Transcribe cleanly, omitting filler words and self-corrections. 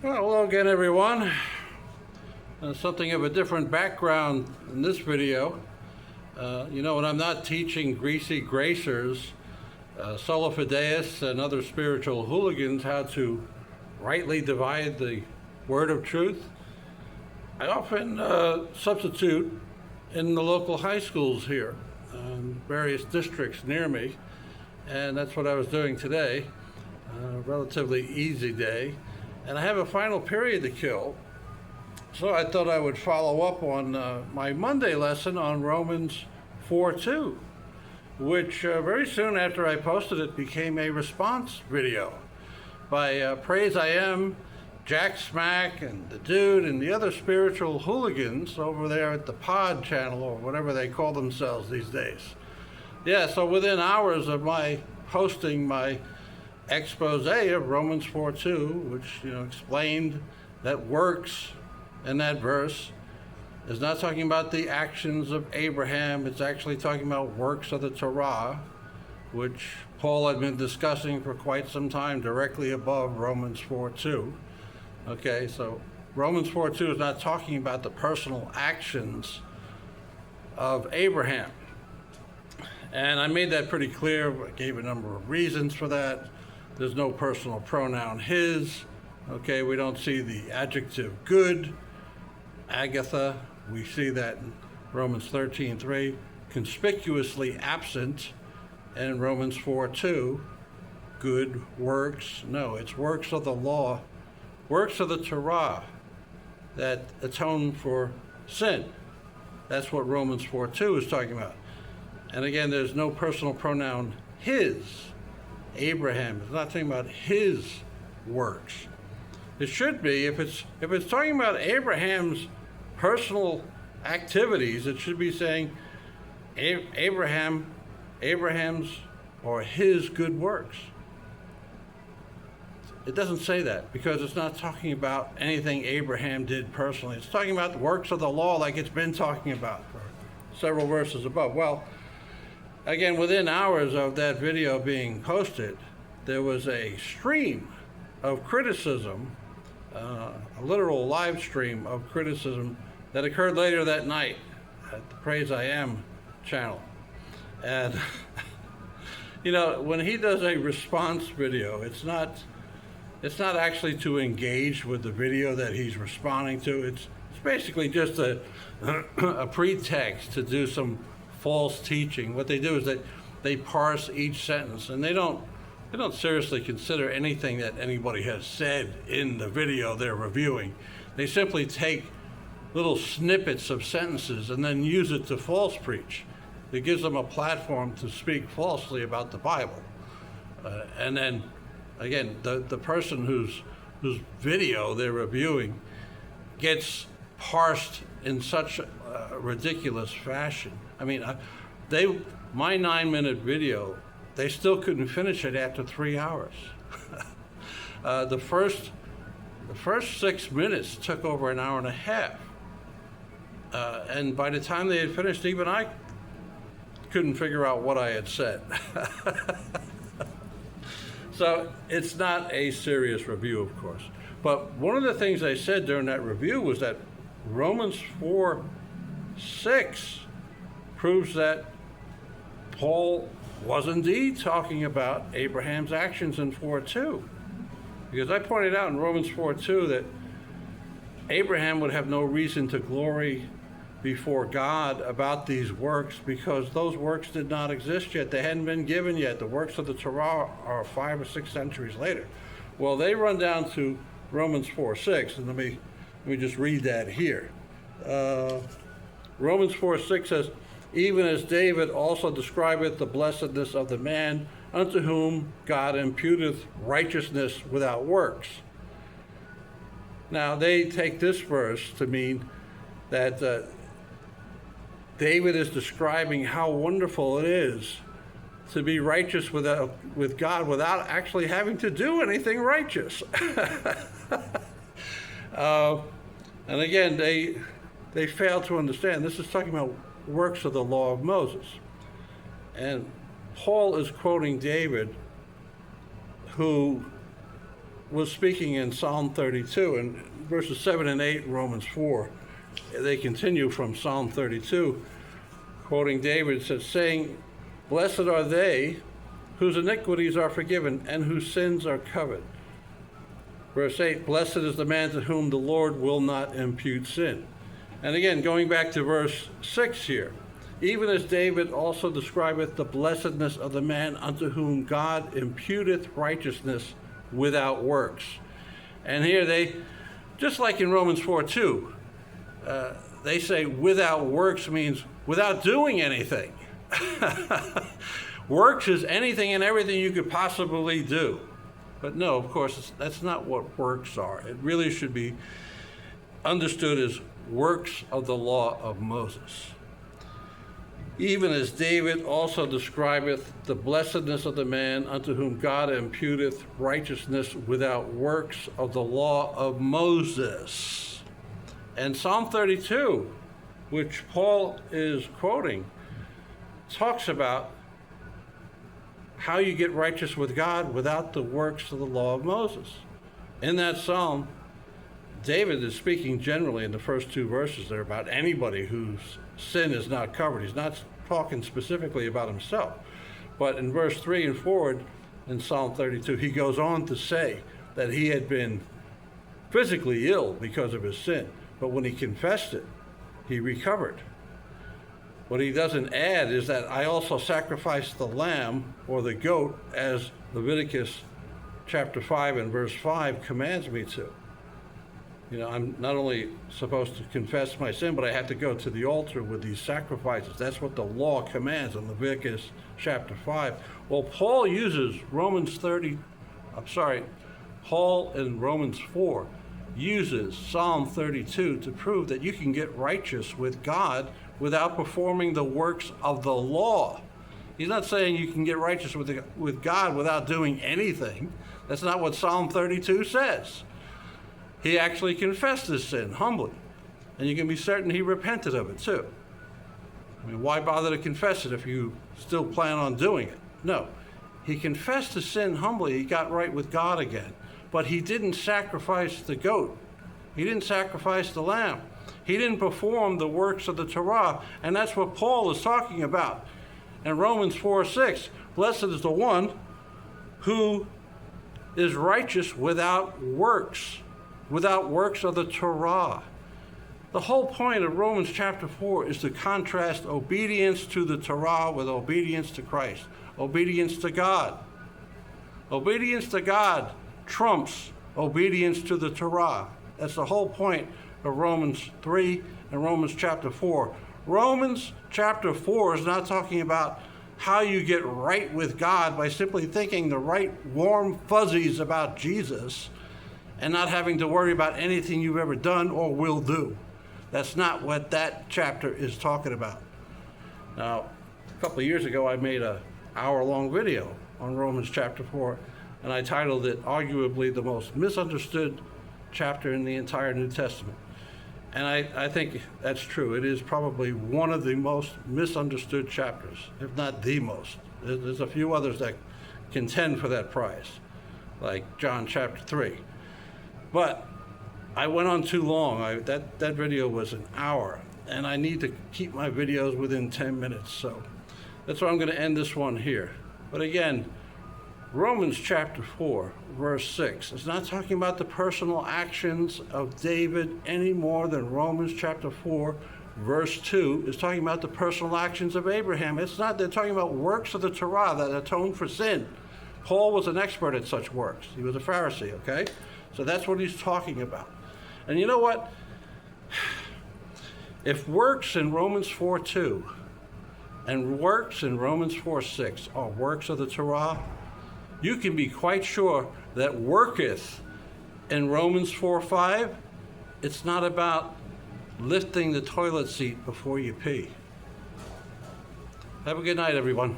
Well, hello again, everyone. Something of a different background in this video. When I'm not teaching greasy gracers, sola fideists, and other spiritual hooligans how to rightly divide the word of truth, I often substitute in the local high schools here, various districts near me, and that's what I was doing today. Relatively easy day. And I have a final period to kill, so I thought I would follow up on my Monday lesson on Romans 4:2, which very soon after I posted it became a response video by Praise I Am, Jack Smack, and the Dude, and the other spiritual hooligans over there at the Pod channel, or whatever they call themselves these days. Yeah, so within hours of my posting my expose of Romans 4:2, which explained that works in that verse is not talking about the actions of Abraham. It's actually talking about works of the Torah, which Paul had been discussing for quite some time directly above Romans 4:2. Okay, so Romans 4:2 is not talking about the personal actions of Abraham. And I made that pretty clear. I gave a number of reasons for that. There's no personal pronoun his. Okay, we don't see the adjective good, Agatha. We see that in Romans 13:3, conspicuously absent, and in Romans 4:2, good works. No, it's works of the law, works of the Torah that atone for sin. That's what Romans 4:2 is talking about. And again, there's no personal pronoun his. Abraham is not talking about his works. It should be, if it's talking about Abraham's personal activities, it should be saying Abraham's or his good works. It doesn't say that because it's not talking about anything Abraham did personally. It's talking about the works of the law like it's been talking about for several verses above. Well, again, within hours of that video being posted, there was a stream of criticism, a literal live stream of criticism that occurred later that night at the Praise I Am channel. And, when he does a response video, it's not actually to engage with the video that he's responding to. It's basically just a pretext to do some false teaching. What they do is that they parse each sentence, and they don't seriously consider anything that anybody has said in the video they're reviewing. They simply take little snippets of sentences and then use it to false preach. It gives them a platform to speak falsely about the Bible. And then, again, the person whose video they're reviewing gets parsed in such a ridiculous fashion. I mean, my 9-minute video, they still couldn't finish it after 3 hours. The first 6 minutes took over an hour and a half. And by the time they had finished, even I couldn't figure out what I had said. So it's not a serious review, of course. But one of the things I said during that review was that Romans 4:6 proves that Paul was indeed talking about Abraham's actions in 4:2. Because I pointed out in Romans 4:2 that Abraham would have no reason to glory before God about these works because those works did not exist yet. They hadn't been given yet. The works of the Torah are 5 or 6 centuries later. Well, they run down to Romans 4:6, and let me just read that here. Romans 4:6 says, even as David also describeth the blessedness of the man unto whom God imputeth righteousness without works. Now, they take this verse to mean that David is describing how wonderful it is to be righteous with God without actually having to do anything righteous. And again, they fail to understand. This is talking about works of the law of Moses. And Paul is quoting David, who was speaking in Psalm 32, and verses 7 and 8, Romans 4. They continue from Psalm 32, quoting David, it says, saying, "Blessed are they whose iniquities are forgiven and whose sins are covered." Verse 8, "Blessed is the man to whom the Lord will not impute sin." And again, going back to verse 6 here, "Even as David also describeth the blessedness of the man unto whom God imputeth righteousness without works." And here they, just like in Romans 4:2, they say without works means without doing anything. Works is anything and everything you could possibly do. But no, of course, that's not what works are. It really should be understood as works of the law of Moses. "Even as David also describeth the blessedness of the man unto whom God imputeth righteousness without works of the law of Moses." And Psalm 32, which Paul is quoting, talks about how you get righteous with God without the works of the law of Moses. In that psalm, David is speaking generally in the first two verses there about anybody whose sin is not covered. He's not talking specifically about himself. But in verse 3 and forward in Psalm 32, he goes on to say that he had been physically ill because of his sin. But when he confessed it, he recovered. What he doesn't add is that I also sacrificed the lamb or the goat as Leviticus chapter 5 and verse 5 commands me to. You know, I'm not only supposed to confess my sin, but I have to go to the altar with these sacrifices. That's what the law commands in Leviticus chapter 5. Well, Paul uses Paul in Romans 4 uses Psalm 32 to prove that you can get righteous with God without performing the works of the law. He's not saying you can get righteous with God without doing anything. That's not what Psalm 32 says. He actually confessed his sin humbly, and you can be certain he repented of it too. I mean, why bother to confess it if you still plan on doing it? No, he confessed his sin humbly. He got right with God again, but he didn't sacrifice the goat. He didn't sacrifice the lamb. He didn't perform the works of the Torah, and that's what Paul is talking about. In Romans 4:6, blessed is the one who is righteous without works of the Torah. The whole point of Romans chapter 4 is to contrast obedience to the Torah with obedience to Christ, obedience to God. Obedience to God trumps obedience to the Torah. That's the whole point of Romans 3 and Romans chapter 4. Romans chapter 4 is not talking about how you get right with God by simply thinking the right warm fuzzies about Jesus and not having to worry about anything you've ever done or will do. That's not what that chapter is talking about. Now, a couple of years ago, I made an hour-long video on Romans chapter 4, and I titled it, arguably the most misunderstood chapter in the entire New Testament. And I think that's true. It is probably one of the most misunderstood chapters, if not the most. There's a few others that contend for that prize, like John chapter 3. But I went on too long. That video was an hour, and I need to keep my videos within 10 minutes. So that's why I'm going to end this one here. But again, Romans chapter 4, verse 6 is not talking about the personal actions of David any more than Romans chapter 4, verse 2 is talking about the personal actions of Abraham. It's not, they're talking about works of the Torah that atone for sin. Paul was an expert at such works. He was a Pharisee, okay? So that's what he's talking about. And you know what? If works in Romans 4:2 and works in Romans 4:6 are works of the Torah, you can be quite sure that worketh in Romans 4:5, it's not about lifting the toilet seat before you pee. Have a good night, everyone.